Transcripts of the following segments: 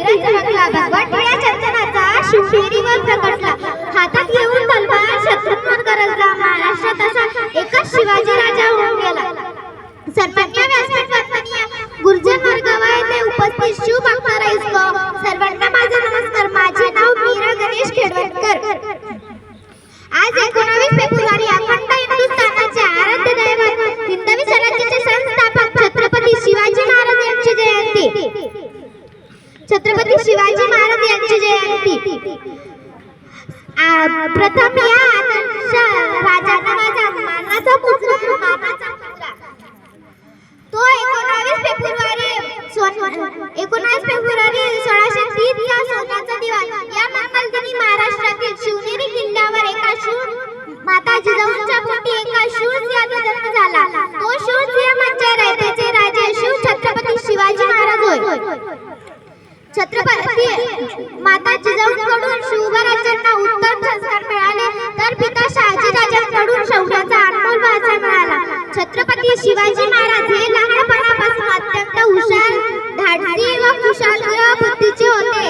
धीर चमकला. भगवान टिळ्या चंदनाचा शिवनेरीवर प्रकटला. हातात घेऊन तलवार शत्रुघ्न गरजला. महाराष्ट्रात असा एकच शिवाजी राजा होऊन गेला. सर्वज्ञ व्यासपीठ वंदनीय गुरुजन वर्गावा येथे उपस्थित शिव भक्तांनो, सर्वांना माझा नमस्कार. माझे नाव मीरा गणेश खेडवणकर. आज 19 फेब्रुवारी अखंड हिंदुस्थानाचे आराध्य दैवत हिंदवी स्वराज्याचे संस्थापक छत्रपती शिवाजी महाराज यांची जयंती. छत्रपती शिवाजी महाराज यांची जयंती. प्रथम या आदर्श राजांना माझा मानाचा पुत्र तो 19 फेब्रुवारी 1630 या सोन्याचा दिवा या मंगलदिनी महाराष्ट्रातील शिवनेरी किल्ल्यावर एका शूर माता जिजाऊंच्या पोटी एका शूर सिंहाचा जन्म झाला. तो शूर सिंह म्हणजे रयतेचे राजे शिव छत्रपती शिवाजी महाराज होय. छत्रपती माता जिजाऊंकडून शिवराज्यांना उत्तम संस्कार मिळाले तर पिता शहाजीराजांकडून शौर्याचा अनमोल वारसा मिळाला. छत्रपती शिवाजी महाराज हे लहानपणापासून अत्यंत हुशार, धाडसी व कुशल बुद्धीचे होते.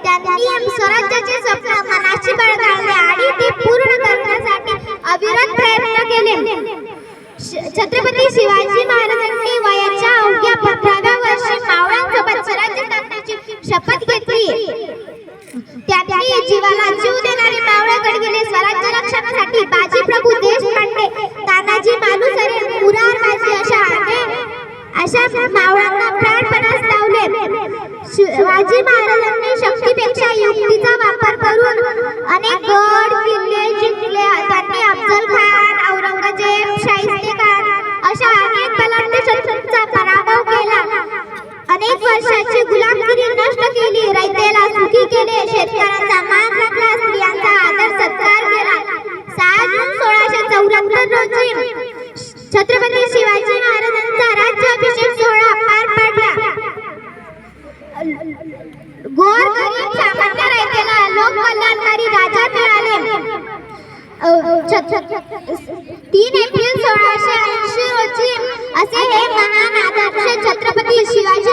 त्यांनी स्वराज्याचे स्वप्न मनाशी बाळगले आणि ते पूर्ण करण्यासाठी अविरत प्रयत्न केले. छत्रपती शिवाजी महाराजांनी वयाच्या अवघ्या 15व्या वर्षी मावळ्यांसोबत स्वराज्य स्थापनेची शपथ घेतली. त्यांनी जीवाला जीव देणारे मावळे गडगिले स्वराज्य रक्षणासाठी बाजीप्रभू देशपांडे, तानाजी मालुसरे, मुरारबाजी अशा मावळ्यांना प्राणपणास लावले. शिवाजी महाराजांनी शक्तीपेक्षा युक्तीचा वापर करून अनेक गड किल्ले जिंकले. त्यांनी अफजल खान, औरंगजेब, शाहिस्ते खान अशा अनेक बलाढ्य शत्रूंचा पराभव केला. अनेक वर्षाची गुलामगिरी नष्ट केली. रयतेला सुखी केले. शेतकऱ्यांचा मान राखला. स्त्रियांचा आदर सत्कार केला. 7 जून 1674 रोजी छत्रपती शिवाजी महाराजांचा राज्याभिषेक सोहळा पार पडला. गोरगरीब सामान्य रयतेला लोककल्याणकारी राजा मिळाले. 3 एप्रिल 1680 रोजी असे हे महान आदर्श छत्रपती शिवाजी